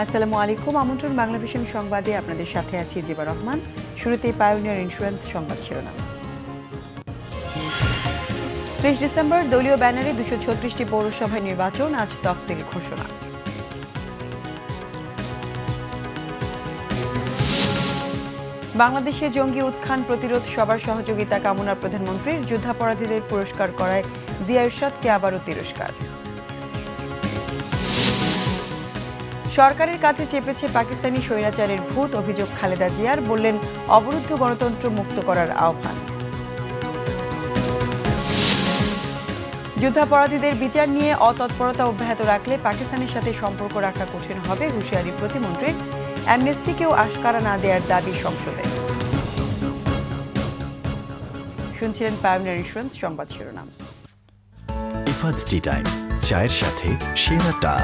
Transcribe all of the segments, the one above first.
আসসালামু আলাইকুম। আমন্ত্রণ বাংলা ভিশন সংবাদে আপনাদের সাথে আছি জিবা রহমান। শুরুতেই পায়োনিয়ার ইন্স্যুরেন্স সংবাদ শিরোনাম। ৩০ ডিসেম্বর দলীয় ব্যানারে ২৩৬টি পৌরসভায় নির্বাচন, আজ তফসিল ঘোষণা। বাংলাদেশে জঙ্গি উত্থান প্রতিরোধ সবার সহযোগিতা কামনা প্রধানমন্ত্রীর, যুদ্ধাপরাধীদের পুরস্কার করায় জিয়া এরশাদকে আবারও তিরস্কার। সরকারের কাছে চেপেছে পাকিস্তানি স্বৈরাচারের ভূত, অভিযোগ খালেদা জিয়ার, বললেন অবরুদ্ধ গণতন্ত্র মুক্ত করার আহ্বান। যুদ্ধাপরাধীদের বিচার নিয়ে অতৎপরতা অব্যাহত রাখলে পাকিস্তানের সাথে সম্পর্ক রাখা কঠিন হবে, হুঁশিয়ারি প্রতিমন্ত্রীর। অ্যামনেস্টিকেও আশকারা না দেওয়ার দাবি সংসদে। শুনছিলেন পায়োনিয়ার ইন্স্যুরেন্স সংবাদ শিরোনাম। ইফাদ টি টাইম, চায়ের সাথে সেরাটা।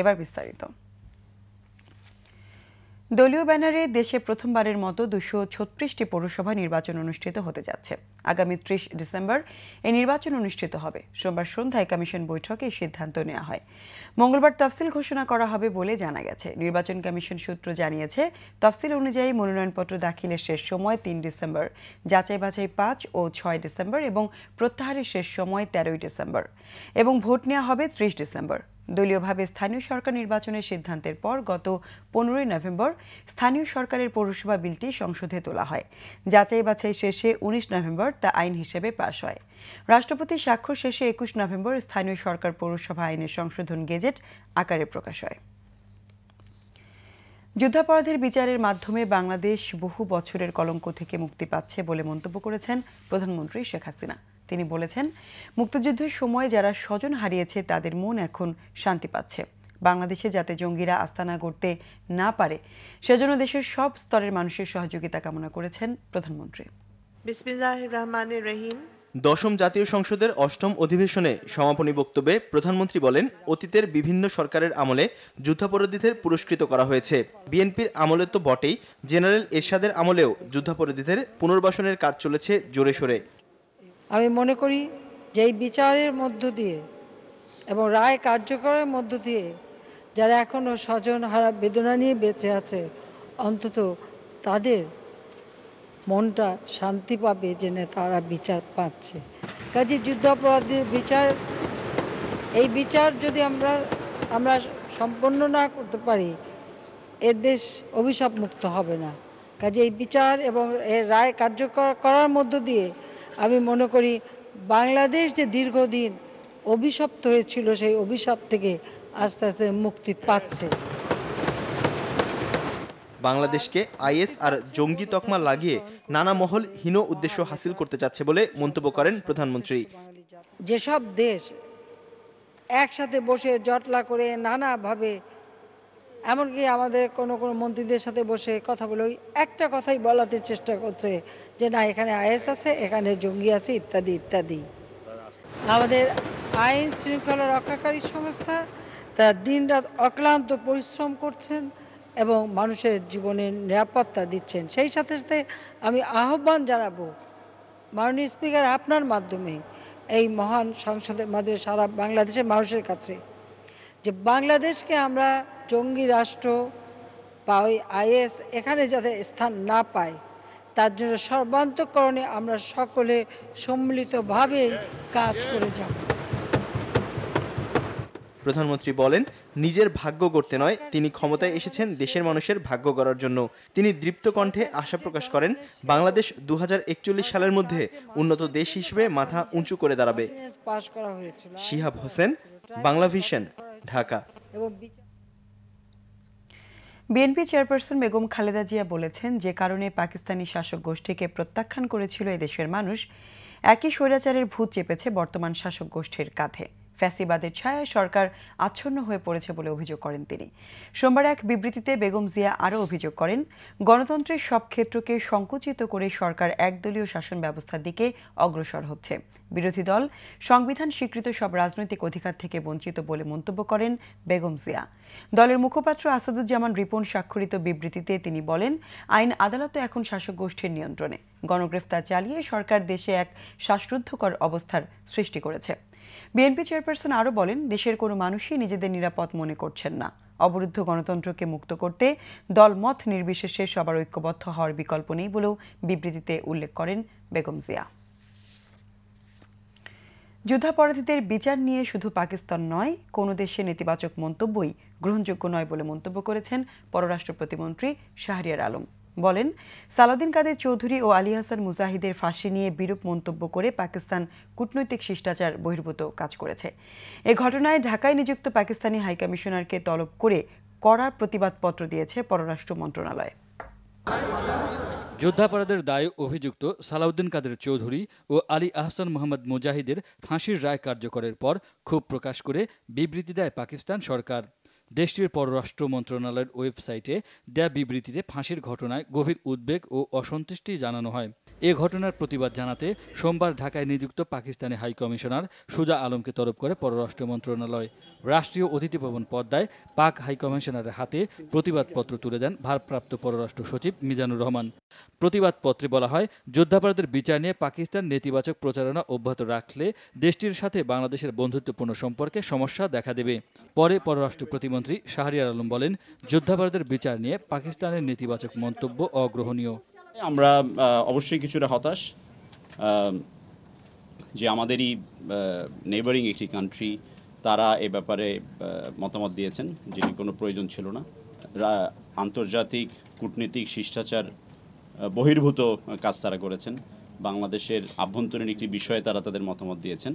এবার বিস্তারিত। দলীয় ব্যানারে দেশে প্রথমবারের মতো ২৩৬টি পৌরসভা নির্বাচন অনুষ্ঠিত হতে যাচ্ছে। আগামী ৩০ ডিসেম্বর এই নির্বাচন অনুষ্ঠিত হবে। সোমবার সন্ধ্যায় কমিশন বৈঠকে এই সিদ্ধান্ত নেওয়া হয়। মঙ্গলবার তফসিল ঘোষণা করা হবে বলে জানা গেছে। নির্বাচন কমিশন সূত্র জানিয়েছে, তফসিল অনুযায়ী মনোনয়নপত্র দাখিলের শেষ সময় ৩ ডিসেম্বর, যাচাই বাছাই ৫ ও ৬ ডিসেম্বর এবং প্রত্যাহারের শেষ সময় ১৩ ডিসেম্বর এবং ভোট নেওয়া হবে ৩০ ডিসেম্বর। দলীয়ভাবে স্থানীয় সরকার নির্বাচনের সিদ্ধান্তের পর গত ১৫ নভেম্বর স্থানীয় সরকারের পৌরসভা বিলটি সংসদে তোলা হয়। যাচাই বাছাই শেষে ১৯ নভেম্বর তা আইন হিসেবে পাশ হয়। রাষ্ট্রপতির স্বাক্ষর শেষে ২১ নভেম্বর স্থানীয় সরকার পৌরসভা আইনের সংশোধন গেজেট আকারে প্রকাশ হয়। যুদ্ধাপরাধের বিচারের মাধ্যমে বাংলাদেশ বহু বছরের কলঙ্ক থেকে মুক্তি পাচ্ছে বলে মন্তব্য করেছেন প্রধানমন্ত্রী শেখ হাসিনা। তিনি বলেছেন, মুক্তিযুদ্ধের সময় যারা স্বজন হারিয়েছে তাদের মন এখন শান্তি পাচ্ছে। বাংলাদেশে যাতে জঙ্গিরা আস্তানা গড়তে না পারে সেজন্য দেশের সব স্তরের মানুষের সহযোগিতা কামনা করেছেন প্রধানমন্ত্রী। বিসমিল্লাহির রহমানির রহিম। দশম জাতীয় সংসদের অষ্টম অধিবেশনে সমাপনী বক্তব্যে প্রধানমন্ত্রী বলেন, অতীতের বিভিন্ন সরকারের আমলে যুদ্ধাপরাধীদের পুরস্কৃত করা হয়েছে। বিএনপির আমলে তো বটেই, জেনারেল এরশাদের আমলেও যুদ্ধাপরাধীদের পুনর্বাসনের কাজ চলেছে জোরে সোরে। আমি মনে করি যে এই বিচারের মধ্য দিয়ে এবং রায় কার্যকরের মধ্য দিয়ে যারা এখনও স্বজন হারা বেদনা নিয়ে বেঁচে আছে, অন্তত তাদের মনটা শান্তি পাবে জেনে তারা বিচার পাচ্ছে। কাজে যুদ্ধাপরাধীর বিচার, এই বিচার যদি আমরা সম্পন্ন না করতে পারি, এ দেশ অভিশাপ মুক্ত হবে না। কাজে এই বিচার এবং এর রায় কার্যকর করার মধ্য দিয়ে আমি মনে করি বাংলাদেশ যে দীর্ঘদিন অভিশপ্ত হয়েছিল, সেই অভিশাপ থেকে আস্তে আস্তে মুক্তি পাচ্ছে। বাংলাদেশকে আইএস আর জঙ্গি তকমা লাগিয়ে নানা মহল হীন উদ্দেশ্য হাসিল করতে চাচ্ছে বলে মন্তব্য করেন প্রধানমন্ত্রী। যেসব দেশ একসাথে বসে জটলা করে নানাভাবে, এমনকি আমাদের কোনো মন্ত্রীদের সাথে বসে কথা বলে ওই একটা কথাই বলাতে চেষ্টা করছে যে না, এখানে আইএস আছে, এখানে জঙ্গি আছে, ইত্যাদি ইত্যাদি। আমাদের আইন শৃঙ্খলা রক্ষাকারী সংস্থা তারা দিনরাত অক্লান্ত পরিশ্রম করছেন এবং মানুষের জীবনের নিরাপত্তা দিচ্ছেন। সেই সাথে সাথে আমি আহ্বান জানাবো মাননীয় স্পিকার আপনার মাধ্যমে এই মহান সংসদের মাধ্যমে সারা বাংলাদেশের মানুষের কাছে, যে বাংলাদেশকে আমরা জঙ্গি রাষ্ট্র বা ওই আইএস এখানে যাতে স্থান না পায়, তার জন্য সর্বান্তঃকরণে আমরা সকলে সম্মিলিতভাবে কাজ করে যাব। প্রধানমন্ত্রী বলেন, নিজের ভাগ্য গড়তে নয়, তিনি ক্ষমতায় এসেছেন দেশের মানুষের ভাগ্য গড়ার জন্য। তিনি দৃপ্ত কণ্ঠে আশা প্রকাশ করেন, বাংলাদেশ ২০৪১ সালের মধ্যে উন্নত দেশ হিসেবে মাথা উঁচু করে দাঁড়াবে। Shihab Hossain, Bangla vision, Dhaka. BNP chairperson Begum Khaleda Zia বলেছেন, যে কারণে পাকিস্তানি শাসক গোষ্ঠীকে প্রত্যাখ্যান করেছিল এদেশের মানুষ, একই স্বৈরাচারের ভূত চেপেছে বর্তমান শাসক গোষ্ঠীর কাঁধে। ফ্যাসিবাদের ছায়ায় সরকার আচ্ছন্ন হয়ে পড়েছে বলে অভিযোগ করেন তিনি। সোমবার এক বিবৃতিতে বেগম জিয়া আরও অভিযোগ করেন, গণতন্ত্রের সব ক্ষেত্রকে সংকুচিত করে সরকার একদলীয় শাসন ব্যবস্থার দিকে অগ্রসর হচ্ছে। বিরোধী দল সংবিধান স্বীকৃত সব রাজনৈতিক অধিকার থেকে বঞ্চিত বলে মন্তব্য করেন বেগম জিয়া। দলের মুখপাত্র আসাদুজ্জামান রিপন স্বাক্ষরিত বিবৃতিতে তিনি বলেন, আইন আদালত এখন শাসক গোষ্ঠীর নিয়ন্ত্রণে। গণগ্রেফতার চালিয়ে সরকার দেশে এক শ্বাসরুদ্ধকর অবস্থার সৃষ্টি করেছে। বিএনপি চেয়ারপারসন আরও বলেন, দেশের কোনো মানুষই নিজেদের নিরাপদ মনে করছেন না। অবরুদ্ধ গণতন্ত্রকে মুক্ত করতে দলমত নির্বিশেষে সবার ঐক্যবদ্ধ হওয়ার বিকল্প নেই বলেও বিবৃতিতে উল্লেখ করেন বেগম জিয়া। যুদ্ধাপরাধীদের বিচার নিয়ে শুধু পাকিস্তান নয়, কোনো দেশের নেতিবাচক মন্তব্যই গ্রহণযোগ্য নয় বলে মন্তব্য করেছেন পররাষ্ট্র প্রতিমন্ত্রী শাহরিয়ার আলম। বলেন, সালাউদ্দিন কাদের চৌধুরী ও আলী হাসান মুজাহিদের ফাঁসি নিয়ে বিরূপ মন্তব্য করে পাকিস্তান কূটনৈতিক শিষ্টাচার বহির্ভূত কাজ করেছে। এ ঘটনায় ঢাকায় নিযুক্ত পাকিস্তানি হাইকমিশনারকে তলব করে কড়া প্রতিবাদপত্র দিয়েছে পররাষ্ট্র মন্ত্রণালয়। যুদ্ধাপরাধের দায়ে অভিযুক্ত সালাউদ্দিন কাদের চৌধুরী ও আলী আহসান মোহাম্মদ মুজাহিদের ফাঁসির রায় কার্যকরের পর ক্ষোভ প্রকাশ করে বিবৃতি দেয় পাকিস্তান সরকার। দেশটির পররাষ্ট্র মন্ত্রণালয়ের ওয়েবসাইটে দেয়া বিবৃতিতে ফাঁসির ঘটনায় গভীর উদ্বেগ ও অসন্তুষ্টি জানানো হয়। এ ঘটনার প্রতিবাদ জানাতে সোমবার ঢাকায় নিযুক্ত পাকিস্তানি হাইকমিশনার সুজা আলমকে তলব করে পররাষ্ট্র মন্ত্রণালয়। রাষ্ট্রীয় অতিথি ভবন পদ্মায় পাক হাইকমিশনারের হাতে প্রতিবাদপত্র তুলে দেন ভারপ্রাপ্ত পররাষ্ট্র সচিব মিজানুর রহমান। প্রতিবাদপত্রে বলা হয়, যুদ্ধাপরাধের বিচার নিয়ে পাকিস্তান নেতিবাচক প্রচারণা অব্যাহত রাখলে দেশটির সাথে বাংলাদেশের বন্ধুত্বপূর্ণ সম্পর্কে সমস্যা দেখা দেবে। পরে পররাষ্ট্র প্রতিমন্ত্রী শাহরিয়ার আলম বলেন, যুদ্ধাপরাধের বিচার নিয়ে পাকিস্তানের নেতিবাচক মন্তব্য অগ্রহণীয়। আমরা অবশ্যই কিছুটা হতাশ যে আমাদেরই নেইবারিং একটি কান্ট্রি তারা এ ব্যাপারে মতামত দিয়েছেন, যেটি কোনো প্রয়োজন ছিল না। আন্তর্জাতিক কূটনীতিক শিষ্টাচার বহির্ভূত কাজ তারা করেছেন। বাংলাদেশের আভ্যন্তরীণ একটি বিষয়ে তারা তাদের মতামত দিয়েছেন।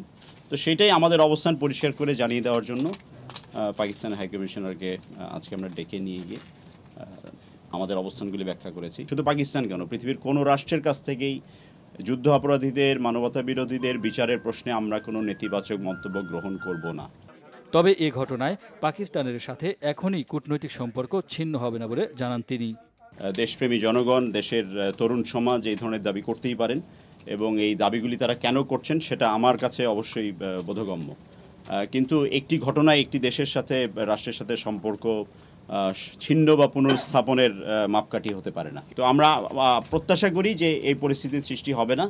তো সেটাই আমাদের অবস্থান পরিষ্কার করে জানিয়ে দেওয়ার জন্য পাকিস্তানের হাইকমিশনারকে আজকে আমরা ডেকে নিয়ে গিয়ে আমাদের অবস্থানগুলি ব্যাখ্যা করেছি। শুধু পাকিস্তান কেন, পৃথিবীর কোনো রাষ্ট্রের কাছ থেকেই যুদ্ধ অপরাধীদের, মানবতা বিরোধীদের বিচারের প্রশ্নে আমরা কোনো নেতিবাচক মন্তব্য গ্রহণ করব না। তবে এ ঘটনায় পাকিস্তানের সাথে এখনই কূটনৈতিক সম্পর্ক ছিন্ন হবে না বলে জানান তিনি। দেশপ্রেমী জনগণ, দেশের তরুণ সমাজ এই ধরনের দাবি করতেই পারেন এবং এই দাবিগুলি তারা কেন করছেন সেটা আমার কাছে অবশ্যই বোধগম্য। কিন্তু একটি ঘটনায় একটি দেশের সাথে, রাষ্ট্রের সাথে সম্পর্ক ছিন্ন বা পুনর্স্থাপনের মাপকাঠি হতে পারে না। তো আমরা প্রত্যাশা করি যে এই পরিস্থিতির সৃষ্টি হবে না,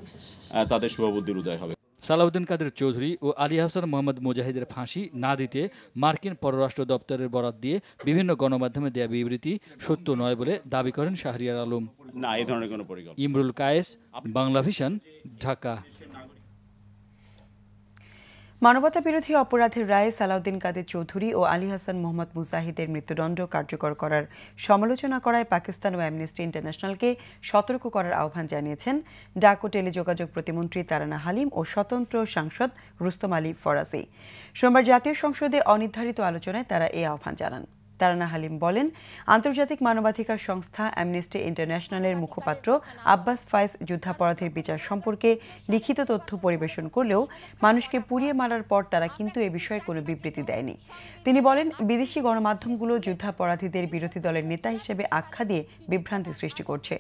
তাদের শুভবুদ্ধির উদয় হবে। সালাউদ্দিন কাদের চৌধুরী ও আলী হাসান মোহাম্মদ মুজাহিদের ফাঁসি না দিতে মার্কিন পররাষ্ট্র দপ্তরের বরাত দিয়ে বিভিন্ন গণমাধ্যমে দেয়া বিবৃতি সত্য নয় বলে দাবি করেন শাহরিয়ার আলম। না, এই ধরনের কোনো পরিকল্পনা। ইমরুল কায়েস, বাংলা ভিশন, ঢাকা। মানবতা বিরোধী অপরাধের রায়ে সালাউদ্দিন কাদের চৌধুরী ও আলী হাসান মোহাম্মদ মুজাহিদের মৃত্যুদণ্ড কার্যকর করার সমালোচনা করায় পাকিস্তান ও অ্যামনেস্টি ইন্টারন্যাশনালকে সতর্ক করার আহ্বান জানিয়েছেন ডাক ও টেলিযোগাযোগ প্রতিমন্ত্রী তারানা হালিম ও স্বতন্ত্র সাংসদ রুস্তম আলী ফরাজি। সোমবার জাতীয় সংসদে অনির্ধারিত আলোচনায় তারা এই আহ্বান জানান। তারানা হালিম বলেন, আন্তর্জাতিক মানবাধিকার সংস্থা অ্যামনেস্টি ইন্টারন্যাশনালের মুখপাত্র আব্বাস ফায়েজ যুদ্ধাপরাধের বিচার সম্পর্কে লিখিত তথ্য পরিবেশন করলেও মানুষকে পুড়িয়ে মারার পর তারা কিন্তু এ বিষয়ে কোনো বিবৃতি দেয়নি। তিনি বলেন, বিদেশি গণমাধ্যমগুলো যুদ্ধাপরাধীদের বিরোধী দলের নেতা হিসেবে আখ্যা দিয়ে বিভ্রান্তি সৃষ্টি করছে।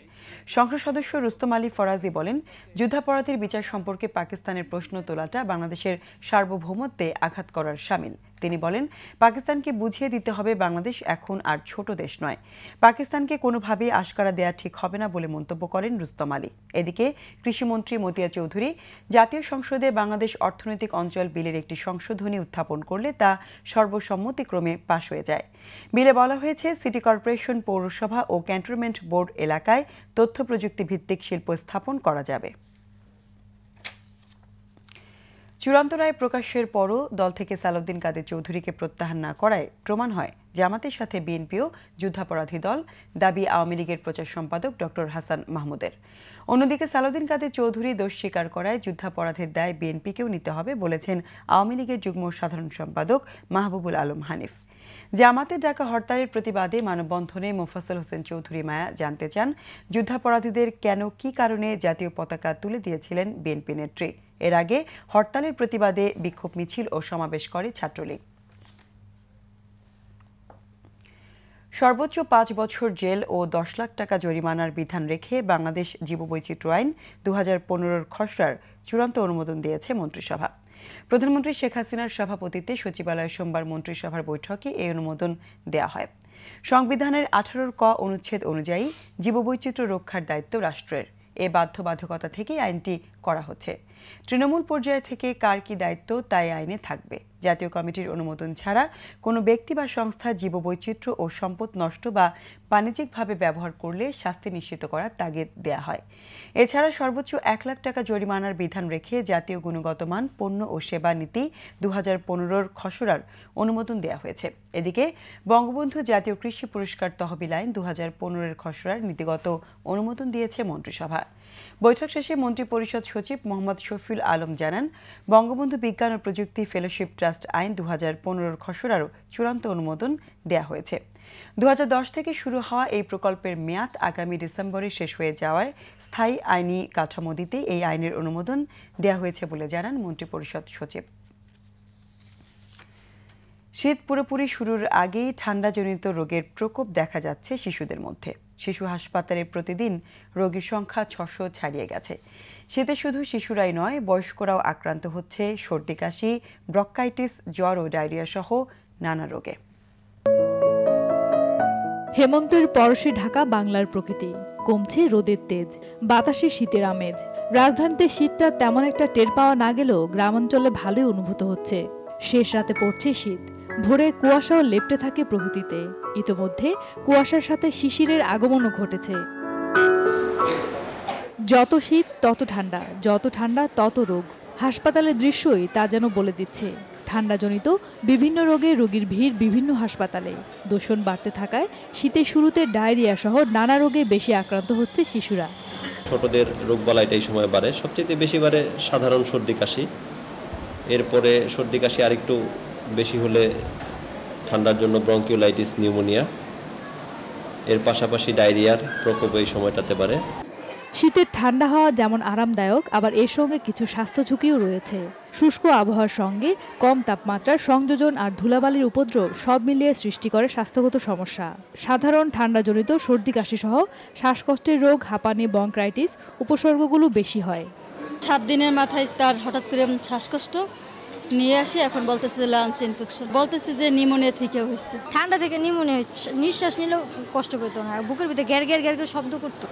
সংসদ সদস্য রুস্তম আলী ফরাজি বলেন, যুদ্ধাপরাধীর বিচার সম্পর্কে পাকিস্তানের প্রশ্ন তোলাটা বাংলাদেশের সার্বভৌমত্বে আঘাত করার শামিল। তিনি বলেন, পাকিস্তানকে বুঝিয়ে দিতে হবে বাংলাদেশ এখন আর ছোট দেশ নয়। পাকিস্তানকে কোনোভাবেই আশকারা দেয়া ঠিক হবে না বলে মন্তব্য করেন রুস্তম আলী। এদিকে কৃষিমন্ত্রী মতিয়া চৌধুরী জাতীয় সংসদে বাংলাদেশ অর্থনৈতিক অঞ্চল বিলের একটি সংশোধনী উত্থাপন করলে তা সর্বসম্মতিক্রমে পাশ হয়ে যায়। বিলে বলা হয়েছে, সিটি কর্পোরেশন, পৌরসভা ও ক্যান্টনমেন্ট বোর্ড এলাকায় তথ্য প্রযুক্তি ভিত্তিক শিল্প স্থাপন করা যাবে। চূড়ান্ত রায় প্রকাশের পরও দল থেকে সালাউদ্দিন কাদের চৌধুরীকে প্রত্যাহার না করায় প্রমাণ হয় জামাতের সাথে বিএনপিও যুদ্ধাপরাধী দল, দাবি আওয়ামী লীগের প্রচার সম্পাদক ডক্টর হাসান মাহমুদের। অন্যদিকে সালাউদ্দিন কাদের চৌধুরী দোষ স্বীকার করায় যুদ্ধাপরাধের দায় বিএনপিকেও নিতে হবে বলেছেন আওয়ামী লীগের যুগ্ম সাধারণ সম্পাদক মাহবুবুল আলম হানিফ। জামাতের ডাকা হরতালের প্রতিবাদে মানববন্ধনে মোফাজ্জল হোসেন চৌধুরী মায়া জানতে চান, যুদ্ধাপরাধীদের কেন, কি কারণে জাতীয় পতাকা তুলে দিয়েছিলেন বিএনপি নেত্রী। এর আগে হরতালের প্রতিবাদে বিক্ষোভ মিছিল ও সমাবেশ করে ছাত্রলীগ। সর্বোচ্চ 5 বছর জেল ও 10 লাখ টাকা জরিমানার বিধান রেখে বাংলাদেশ জীববৈচিত্র্য আইন 2015-র খসড়ার চূড়ান্ত অনুমোদন দিয়েছে মন্ত্রিসভা। প্রধানমন্ত্রী শেখ হাসিনার সভাপতিত্বে সচিবালয়ে সোমবার মন্ত্রিসভার বৈঠকে এই অনুমোদন দেয়া হয়। সংবিধানের 18 ক অনুচ্ছেদ অনুযায়ী জীববৈচিত্র্য রক্ষার দায়িত্ব রাষ্ট্রের। এ বাধ্যবাধকতা থেকেই আইনটি করা হচ্ছে। তৃণমূল পর্যায় থেকে কার কি দায়িত্ব তাই আইনে থাকবে। জাতীয় কমিটির অনুমোদন ছাড়া কোনো ব্যক্তি বা সংস্থা জীববৈচিত্র্য ও সম্পদ নষ্ট বা বাণিজ্যিকভাবে ব্যবহার করলে শাস্তি নিশ্চিত করার তাগিদ দেয়া হয়। এছাড়া সর্বোচ্চ 1 লাখ টাকা জরিমানার বিধান রেখে জাতীয় গুণগত মান পণ্য ও সেবা নীতি 2015-র খসড়ার অনুমোদন দেওয়া হয়েছে। এদিকে বঙ্গবন্ধু জাতীয় কৃষি পুরস্কার তহবিল আইন 2015-এর খসড়ার নীতিগত অনুমোদন দিয়েছে মন্ত্রিসভা। বৈঠক শেষে মন্ত্রিপরিষদ সচিব মোহাম্মদ শফিউল আলম জানান, বঙ্গবন্ধু বিজ্ঞান ও প্রযুক্তি ফেলোশিপ ট্রাস্ট আইন 2015-র খসড়ারও চূড়ান্ত অনুমোদন দেয়া হয়েছে। 2010 থেকে শুরু হওয়া এই প্রকল্পের মেয়াদ আগামী ডিসেম্বরে শেষ হয়ে যাওয়ায় স্থায়ী আইনি কাঠামো দিতে এই আইনের অনুমোদন দেয়া হয়েছে বলে জানান মন্ত্রিপরিষদ সচিব। শীত পুরোপুরি শুরুর আগেই ঠান্ডাজনিত রোগের প্রকোপ দেখা যাচ্ছে শিশুদের মধ্যে। শিশু হাসপাতালে প্রতিদিন রোগীর সংখ্যা 600 ছাড়িয়ে গেছে। শীতে শুধু শিশুরাই নয়, বয়স্করাও আক্রান্ত হচ্ছে সর্দি কাশি, ব্রঙ্কাইটিস, জ্বর ও ডায়রিয়া সহ নানা রোগে। হেমন্তের পরশে ঢাকা বাংলার প্রকৃতি, কমছে রোদের তেজ, বাতাসে শীতের আমেজ। রাজধানীতে শীতটা তেমন একটা টের পাওয়া না গেলেও গ্রামাঞ্চলে ভালোই অনুভূত হচ্ছে। শেষ রাতে পড়ছে শীত, ভোরে কুয়াশাও লেপ্টে থাকে প্রকৃতিতে। ইতোমধ্যে কুয়াশার সাথে শিশিরের আগমনও ঘটেছে। যত শীত তত ঠান্ডা, যত ঠান্ডা তত রোগ। হাসপাতালের দৃশ্যই তা যেন বলে দিচ্ছে। ঠান্ডাজনিত বিভিন্ন রোগে রোগীর ভিড় বিভিন্ন হাসপাতালে। দূষণ বাড়তে থাকায় শীতের শুরুতে ডায়রিয়া সহ নানা রোগে বেশি আক্রান্ত হচ্ছে শিশুরা। ছোটদের রোগবালাইটা এই সময় বাড়ে, সবচেয়ে বেশি বাড়ে সাধারণ সর্দি কাশি। এরপরে সর্দি কাশি আরেকটু বেশি হলে ঠান্ডার জন্য ব্রঙ্কিওলাইটিস, নিউমোনিয়া। এর পাশাপাশি ডায়রিয়ার প্রকোপ এই সময়টাতে বাড়ে। শীতের ঠান্ডা হওয়া যেমন আরামদায়ক, আবার এর সঙ্গে কিছু স্বাস্থ্য ঝুঁকিও রয়েছে। শুষ্ক আবহাওয়ার সঙ্গে কম তাপমাত্রার সংযোজন আর ধুলাবালির উপদ্রব সব মিলিয়ে সৃষ্টি করে স্বাস্থ্যগত সমস্যা। সাধারণ ঠান্ডাজনিত সর্দি কাশি সহ শ্বাসকষ্টের রোগ, হাঁপানি, ব্রঙ্কাইটিস উপসর্গগুলো বেশি হয়। 7 দিনের মাথায় তার হঠাৎ করে শ্বাসকষ্ট নিয়ে আসি, এখন বলতেছে যে লাংস ইনফেকশন, বলতেছে যে নিউমোনিয়া থেকে হয়েছে। ঠান্ডা থেকে নিউমোনিয়া হয়েছে, নিঃশ্বাস নিলেও কষ্ট পেতো না, বুকের ভিতরে গ্যার গ্যার গ্যার করে শব্দ করতো।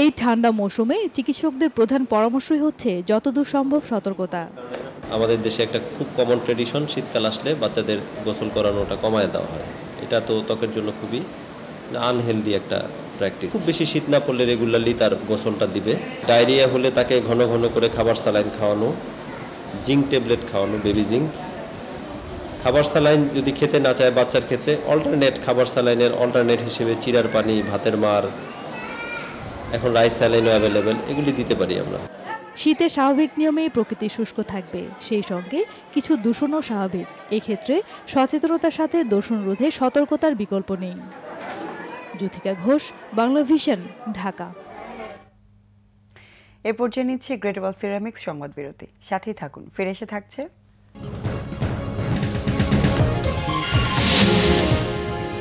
এই ঠান্ডা মৌসুমে চিকিৎসকদের প্রধান পরামর্শই হচ্ছে যতদূর সম্ভব সতর্কতা। আমাদের দেশে একটা খুব কমন ট্রেডিশন, শীতকাল আসলে বাচ্চাদের গোসল করানোটা কমায় দেওয়া হয়। এটা তো ত্বকের জন্য খুবই আনহেলদি একটা প্র্যাকটিস। খুব বেশি শীত না পড়লে রেগুলারলি তার গোসলটা দিবে। ডায়রিয়া হলে তাকে ঘন ঘন করে খাবার স্যালাইন খাওয়ানো, জিঙ্ক ট্যাবলেট খাওয়ানো, বেবি জিঙ্ক। খাবার স্যালাইন যদি খেতে না চায় বাচ্চার ক্ষেত্রে অল্টারনেট খাবার স্যালাইনের অল্টারনেট হিসেবে চিরার পানি, ভাতের মার, এখন রাইস স্যালাইনও অ্যাভেলেবেল, এগুলি দিতে পারি আমরা। শীতে স্বাভাবিক নিয়মেই প্রকৃতি শুষ্ক থাকবে, সেই সঙ্গে কিছু দূষণও স্বাভাবিক। এক্ষেত্রে সচেতনতার সাথে দূষণ রোধে সতর্কতার বিকল্প নেই। জ্যোতিকা ঘোষ, বাংলা ভিশন, ঢাকা। এ পর্যায়ে নিচ্ছে গ্রেট ওয়াল সিরামিক্স সংবাদ বিরতি। সাথেই থাকুন, ফিরে এসে থাকছে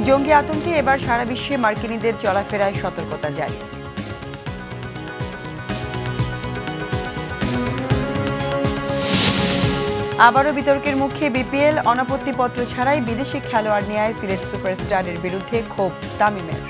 জঙ্গি আতঙ্কে এবার সারা বিশ্বে মার্কিনীদের চলাফেরায় সতর্কতা জারি। আবারও বিতর্কের মুখে বিপিএল, অনাপত্তিপত্র ছাড়াই বিদেশি খেলোয়াড় নেয় সিলেট সুপারস্টারের বিরুদ্ধে ক্ষোভ তামিমের।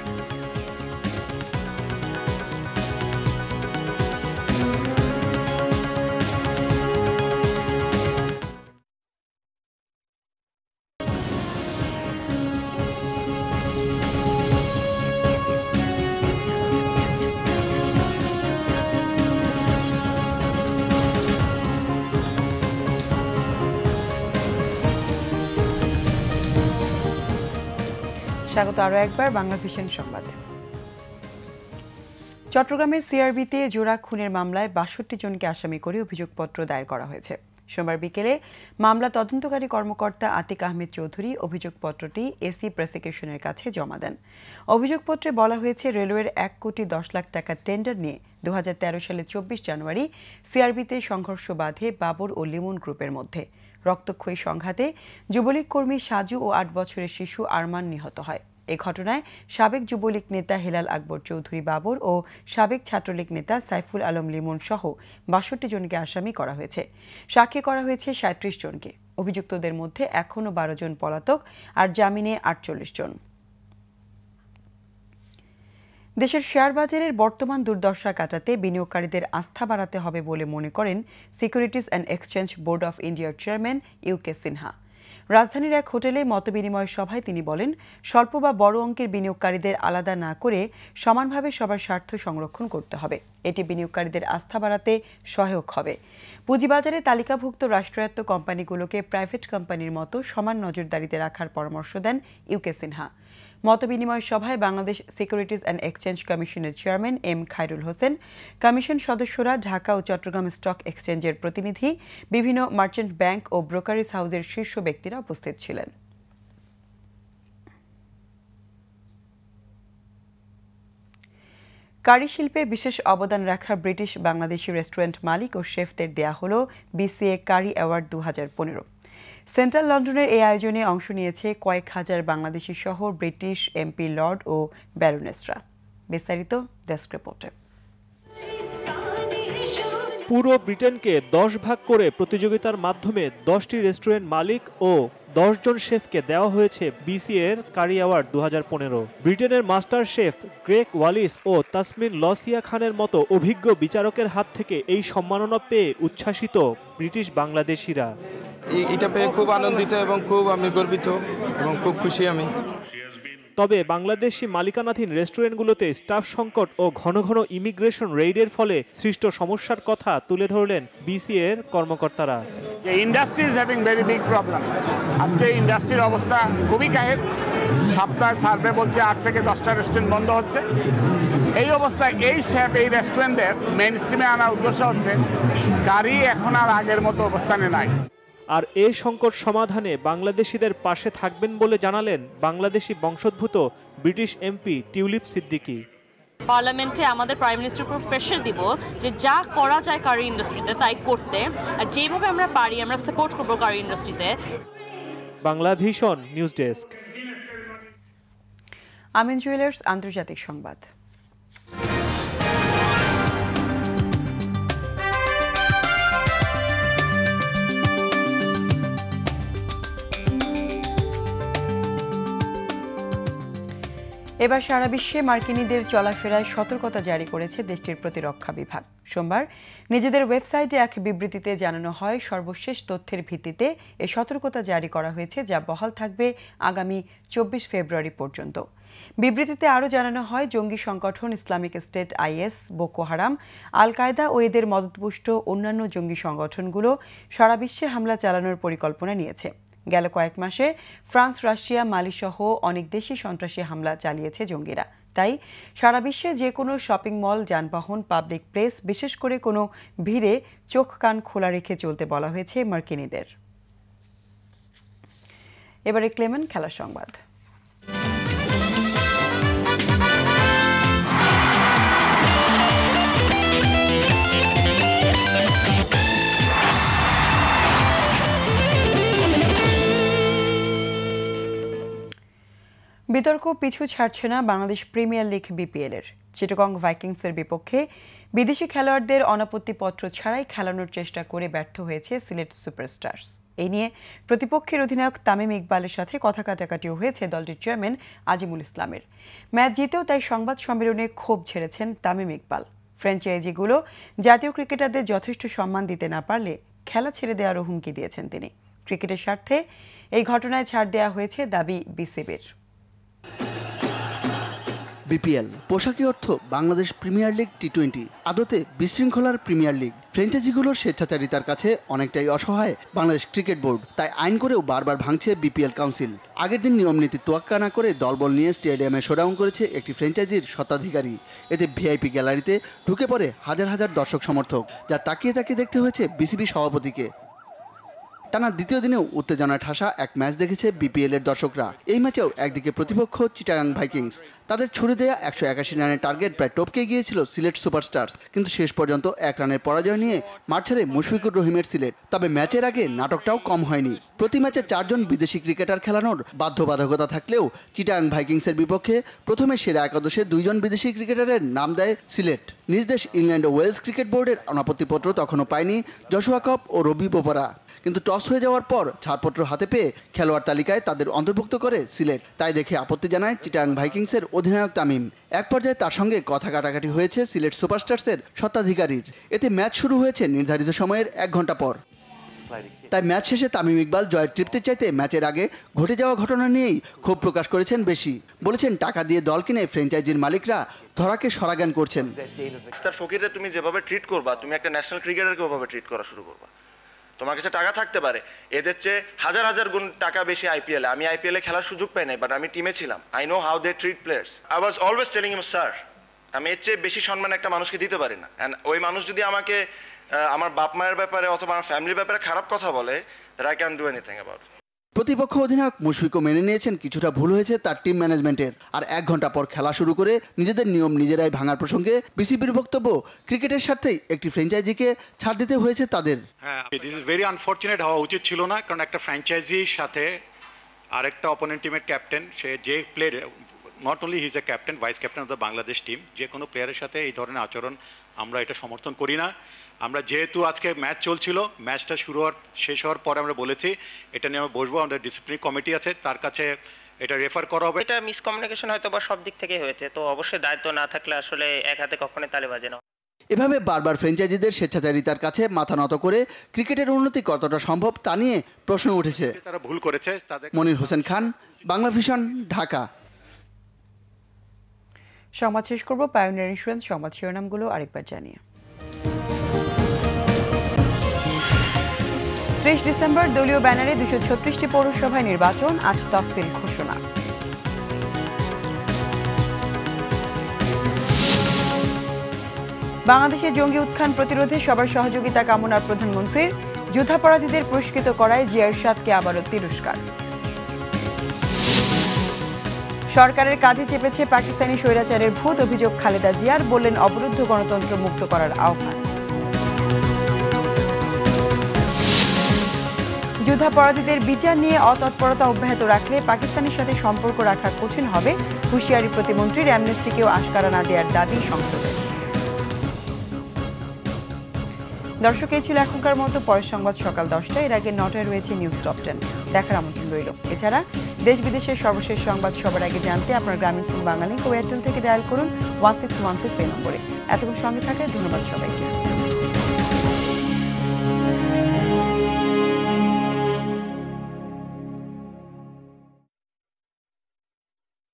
স্বাগত আরও একবার বাংলা ভিশন সংবাদে। চট্টগ্রামের সিআরবিতে জোড়া খুনের মামলায় ৬২ জনকে আসামি করে অভিযোগপত্র দায়ের করা হয়েছে। সোমবার বিকেলে মামলা তদন্তকারী কর্মকর্তা আতিক আহমেদ চৌধুরী অভিযোগপত্রটি এসি প্রসিকিউশনের কাছে জমা দেন। অভিযোগপত্রে বলা হয়েছে, রেলওয়ের ১,১০,০০,০০০ টাকা টেন্ডার নিয়ে ২০১৩ সালের ২৪ জানুয়ারি সিআরবিতে সংঘর্ষ বাধে বাবর ও লিমন গ্রুপের মধ্যে। রক্তক্ষয়ী সংঘাতে যুবলীগ কর্মী সাজু ও ৮ বছরের শিশু আরমান নিহত হয়। এই ঘটনায় সাবেক যুবলীগ নেতা হেলাল আকবর চৌধুরী বাবর ও সাবেক ছাত্রলীগ নেতা সাইফুল আলম লিমন সহ ৬২ জনকে আসামি করা হয়েছে। সাক্ষী করা হয়েছে ৩৭ জনকে। অভিযুক্তদের মধ্যে এখনও ১২ জন পলাতক আর জামিনে ৪৮ জন। দেশের শেয়ার বাজারের বর্তমান দুর্দশা কাটাতে বিনিয়োগকারীদের আস্থা বাড়াতে হবে বলে মনে করেন securities and exchange board of ইন্ডিয়ার চেয়ারম্যান ইউকে সিনহা। রাজধানীর এক হোটেলে মতবিনিময় সভায় তিনি বলেন, স্বল্প বা বড় অঙ্কের বিনিয়োগকারীদের আলাদা না করে সমানভাবে সবার স্বার্থ সংরক্ষণ করতে হবে। এটি বিনিয়োগকারীদের আস্থা বাড়াতে সহায়ক হবে। পুঁজিবাজারে তালিকাভুক্ত রাষ্ট্রায়ত্ত কোম্পানিগুলোকে প্রাইভেট কোম্পানির মতো সমান নজরদারিতে রাখার পরামর্শ দেন ইউকে সিনহা। মতবিনিময় সভায় বাংলাদেশ সিকিউরিটিজ অ্যান্ড এক্সচেঞ্জ কমিশনের chairman M Khairul Hossain, commission সদস্যরা, ঢাকা ও চট্টগ্রাম স্টক এক্সচেঞ্জের প্রতিনিধি, বিভিন্ন মার্চেন্ট ব্যাংক ও ব্রোকারেজ হাউসের শীর্ষ ব্যক্তিরা উপস্থিত ছিলেন। কারি শিল্পে বিশেষ অবদান রাখা ব্রিটিশ বাংলাদেশি রেস্টুরেন্ট মালিক ও শেফদের দেয়া হল বিসিএ কারি অ্যাওয়ার্ড 2015। সেন্ট্রাল লন্ডনের এই আয়োজনে অংশ নিয়েছে কয়েক হাজার বাংলাদেশি সহ ব্রিটিশ এমপি, লর্ড ও ব্যারোনেসরা। বিস্তারিত ডেস্ক রিপোর্টে। পুরো ব্রিটেনকে 10 ভাগ করে প্রতিযোগিতার মাধ্যমে 10টি রেস্টুরেন্ট মালিক ও 10 জন শেফকে দেওয়া হয়েছে বিসিএর কারি অ্যাওয়ার্ড 2015। ব্রিটেনের মাস্টার শেফ গ্রেগ ওয়ালিস ও তাসমিন লসিয়া খানের মতো অভিজ্ঞ বিচারকের হাত থেকে এই সম্মাননা পেয়ে উচ্ছ্বাসিত ব্রিটিশ বাংলাদেশিরা। এটা পেয়ে খুব আনন্দিত এবং খুব আমি গর্বিত এবং খুব খুশি আমি। তবে বাংলাদেশি মালিকানাধীন রেস্টুরেন্টগুলোতে স্টাফ সংকট ও ঘন ঘন ইমিগ্রেশন রেইডের ফলে সৃষ্ট সমস্যার কথা তুলে ধরলেন বিসিএর কর্মকর্তারা। Industry is having very big problem. আজকে ইন্ডাস্ট্রির অবস্থা খুবই কাহিল। সপ্তাহে সার্ভে বলছে 8 থেকে 10টা রেস্টুরেন্ট বন্ধ হচ্ছে। এই অবস্থায় এই শেফ এই রেস্টুরেন্টে মেইন স্ট্রিমে আনার উদ্দেশ্য হচ্ছে কারি এখন আর আগের মতো অবস্থানে নাই। আর এই সংকট সমাধানে বাংলাদেশিদের পাশে থাকবেন বলে জানালেন বাংলাদেশি বংশোদ্ভূত ব্রিটিশ এমপি টিউলিপ সিদ্দিকী। পার্লামেন্টে আমাদের প্রাইম মিনিস্টার উপর প্রেশার দিব যে যা করা যায় কারি ইন্ডাস্ট্রিতে তাই করতে, আর যেভাবে আমরা পারি আমরা সাপোর্ট করব কারি ইন্ডাস্ট্রিতে। Bangla vision news desk. Amin jewellers আন্তর্জাতিক সংবাদ। এবার সারা বিশ্বে মার্কিনীদের চলাফেরায় সতর্কতা জারি করেছে দেশটির প্রতিরক্ষা বিভাগ। সোমবার নিজেদের ওয়েবসাইটে এক বিবৃতিতে জানানো হয়, সর্বশেষ তথ্যের ভিত্তিতে এই সতর্কতা জারি করা হয়েছে, যা বহাল থাকবে আগামী 24 ফেব্রুয়ারি পর্যন্ত। বিবৃতিতে আরও জানানো হয়, জঙ্গি সংগঠন Islamic state, is, Boko Haram, আল কায়দা ও এদের মদতপুষ্ট অন্যান্য জঙ্গি সংগঠনগুলো সারা বিশ্বে হামলা চালানোর পরিকল্পনা নিয়েছে। গেল কয়েক মাসে ফ্রান্স, রাশিয়া, মালি সহ অনেক দেশে সন্ত্রাসী হামলা চালিয়েছে জঙ্গিরা। তাই সারা বিশ্বে যে কোনো শপিং মল, যানবাহন, পাবলিক প্লেস, বিশেষ করে কোনো ভিড়ে চোখ কান খোলা রেখে চলতে বলা হয়েছে মার্কিনীদের। এবারে ক্লেমেন খেলার সংবাদ। বিতর্ক পিছু ছাড়ছে না বাংলাদেশ প্রিমিয়ার লিগ বিপিএল-এর। চিটাগং ভাইকিংসের বিপক্ষে বিদেশি খেলোয়াড়দের অনাপত্তিপত্র ছাড়াই খেলানোর চেষ্টা করে ব্যর্থ হয়েছে সিলেট সুপারস্টার্স। এই নিয়ে প্রতিপক্ষের অধিনায়ক তামিম ইকবালের সাথে কথা কাটাকাটিও হয়েছে দলটির চেয়ারম্যান আজিমুল ইসলামের। ম্যাচ জিতেও তাই সংবাদ সম্মেলনে ক্ষোভ ঝেড়েছেন তামিম ইকবাল। ফ্র্যাঞ্চাইজিগুলো জাতীয় ক্রিকেটারদের যথেষ্ট সম্মান দিতে না পারলে খেলা ছেড়ে দেওয়ারও হুমকি দিয়েছেন তিনি। ক্রিকেটের স্বার্থে এই ঘটনায় ছাড় দেওয়া হয়েছে দাবি বিসিবির। বিপিএল পোশাকি অর্থ বাংলাদেশ প্রিমিয়ার লিগ টি20, আদতে বিশৃঙ্খলার প্রিমিয়ার লিগ। ফ্র্যাঞ্চাইজিগুলোর স্বেচ্ছাচারিতার কাছে অনেকটাই অসহায় বাংলাদেশ ক্রিকেট বোর্ড, তাই আইন করেও বারবার ভাঙছে বিপিএল কাউন্সিল। আগের দিন নিয়ম নীতি তোয়াক্কা না করে দলবল নিয়ে স্টেডিয়ামে শোডাউন করেছে একটি ফ্র্যাঞ্চাইজির স্বত্বাধিকারী। এতে ভিআইপি গ্যালারিতে ঢুকে পড়ে হাজার হাজার দর্শক সমর্থক, যা তাকিয়ে তাকিয়ে দেখতে হয়েছে বিসিবি সভাপতিকে। টানা দ্বিতীয় দিনেও উত্তেজনায় ঠাসা এক ম্যাচ দেখেছে বিপিএল-এর দর্শকরা। এই ম্যাচেও একদিকে প্রতিপক্ষ চিটাগাং ভাইকিংস, তাদের ছুড়ে দেয়া 181 রানের টার্গেট প্রায় টপকে গিয়েছিল সিলেট সুপারস্টার্স, কিন্তু শেষ পর্যন্ত 1 রানের পরাজয় নিয়ে মাঠ ছাড়ে মুশফিকুর রহিমের সিলেট। তবে ম্যাচের আগে নাটকটাও কম হয়নি। প্রতি ম্যাচে 4 জন বিদেশি ক্রিকেটার খেলানোর বাধ্যবাধকতা থাকলেও চিটাগাং ভাইকিংসের বিপক্ষে প্রথমে সেরা একাদশে 2 জন বিদেশি ক্রিকেটারের নাম দেয় সিলেট। নিজ দেশ ইংল্যান্ড ও ওয়েলস ক্রিকেট বোর্ডের অনাপত্তিপত্র তখনও পায়নি জশুয়া কপ ও রবি বোপারা। কিন্তু টস হয়ে যাওয়ার পর ছাড়পত্র হাতে পেয়ে খেলোয়াড় তালিকায় তাদের অন্তর্ভুক্ত করে সিলেট। তাই দেখে আপত্তি জানায় চিটাগাং ভাইকিংসের অধিনায়ক তামিম। এক পর্যায়ে তার সঙ্গে কথা কাটাকাটি হয়েছে সিলেট সুপারস্টার্সের স্বত্বাধিকারীর। এতে ম্যাচ শুরু হয়েছে নির্ধারিত সময়ের 1 ঘন্টা পর। তাই ম্যাচ শেষে তামিম ইকবাল জয়ের তৃপ্তির চাইতে ম্যাচের আগে ঘটে যাওয়া ঘটনা নিয়েই ক্ষোভ প্রকাশ করেছেন বেশি। বলেছেন টাকা দিয়ে দল কিনে ফ্র্যাঞ্চাইজির মালিকরা ধরাকে সরাজ্ঞান করছেন। মিস্টার ফকিরে তুমি যেভাবে ট্রিট করবা, তুমি একটা ন্যাশনাল ক্রিকেটারকে ওভাবে ট্রিট করা শুরু করবা। তোমার কাছে টাকা থাকতে পারে, এদের চেয়ে হাজার হাজার গুণ টাকা বেশি আইপিএলে। আমি আইপিএলে খেলার সুযোগ পাই নাই, বাট আমি টিমে ছিলাম। I know how they treat players. I was always telling him, sir আমি এর চেয়ে বেশি সম্মান একটা মানুষকে দিতে পারি না। অ্যান্ড ওই মানুষ যদি আমাকে আমার বাপ মায়ের ব্যাপারে অথবা আমার ফ্যামিলির ব্যাপারে খারাপ কথা বলে, that I can't do anything about it. প্রতিপক্ষ অধিনায়ক মুশফিকও মেনে নিয়েছেন কিছুটা ভুল হয়েছে তার টিম ম্যানেজমেন্টের। আর 1 ঘন্টা পর খেলা শুরু করে নিজেদের নিয়ম নিজেরাই ভাঙার প্রসঙ্গে বিসিবির বক্তব্য, ক্রিকেটের স্বার্থেই একটি ফ্র্যাঞ্চাইজিকে ছাড় দিতে হয়েছে তাদের। হ্যাঁ, দিস ইজ ভেরি আনফরচুনেট, হওয়া উচিত ছিল না। কারণ একটা ফ্র্যাঞ্চাইজির সাথে আরেকটা অপোনেন্ট টিমের ক্যাপ্টেন, সে যে player, not only he is a captain, vice captain of the Bangladesh team, যে কোনো প্লেয়ারের সাথে এই ধরনের আচরণ আমরা এটা সমর্থন করি না। আমরা যেহেতু আজকে ম্যাচ চলছিল, ম্যাচটা শেষ হওয়ার পরে আমরা বলেছি এটা নিয়ে আমরা বসবো, আমাদের ডিসিপ্লিন কমিটি আছে, তার কাছে এটা রেফার করা হবে। এটা মিসকমিউনিকেশন হয়তো বা সব দিক থেকে হয়েছে, তো অবশ্যই দায়িত্ব না থাকলে আসলে এক হাতে কখনোই তালে বাজে না। এভাবে বারবার ফ্র্যাঞ্চাইজিদের স্বেচ্ছাচারিতার কাছে মাথা নত করে ক্রিকেটের উন্নতি কতটা সম্ভব তা নিয়ে প্রশ্ন উঠেছে। তারা ভুল করেছে। মনির হোসেন খান, বাংলা ভিশন, ঢাকা। সংবাদ শেষ করব পায়োনিয়ার ইন্স্যুরেন্স সংবাদ শিরোনামগুলো আরেকবার জানিয়ে। 30 ডিসেম্বর দলীয় ব্যানারে 236টি পৌরসভায় নির্বাচন, আজ তফসিল ঘোষণা। বাংলাদেশে জঙ্গি উত্থান প্রতিরোধে সবার সহযোগিতা কামনার প্রধানমন্ত্রীর, যুদ্ধাপরাধীদের পুরস্কৃত করায় জিয়া এরশাদকে আবারও তিরস্কার। সরকারের কাঁধে চেপেছে পাকিস্তানি স্বৈরাচারের ভূত, অভিযোগ খালেদা জিয়ার, বললেন অবরুদ্ধ গণতন্ত্র মুক্ত করার আহ্বান। যুদ্ধাপরাধীদের বিচার নিয়ে অতৎপরতা অব্যাহত রাখলে পাকিস্তানের সাথে সম্পর্ক রাখা কঠিন হবে, হুঁশিয়ারি প্রতিমন্ত্রীর। অ্যামনেস্টিকেও আশকারা না দেওয়ার দাবি সংসদের। দর্শক, এই ছিল এখনকার মতো। পরের সংবাদ সকাল 10টায়, এর আগে 9টায় রয়েছে নিউজ টপ 10, দেখার আমন্ত্রণ রইল। এছাড়া দেশ বিদেশের সর্বশেষ সংবাদ সবার আগে জানতে আপনার গ্রামীণ ফোন বাংলালিংক ও এয়ারটেল থেকে ডায়াল করুন 1616 এই নম্বরে। এতক্ষণ সঙ্গে থাকায় ধন্যবাদ সবাইকে।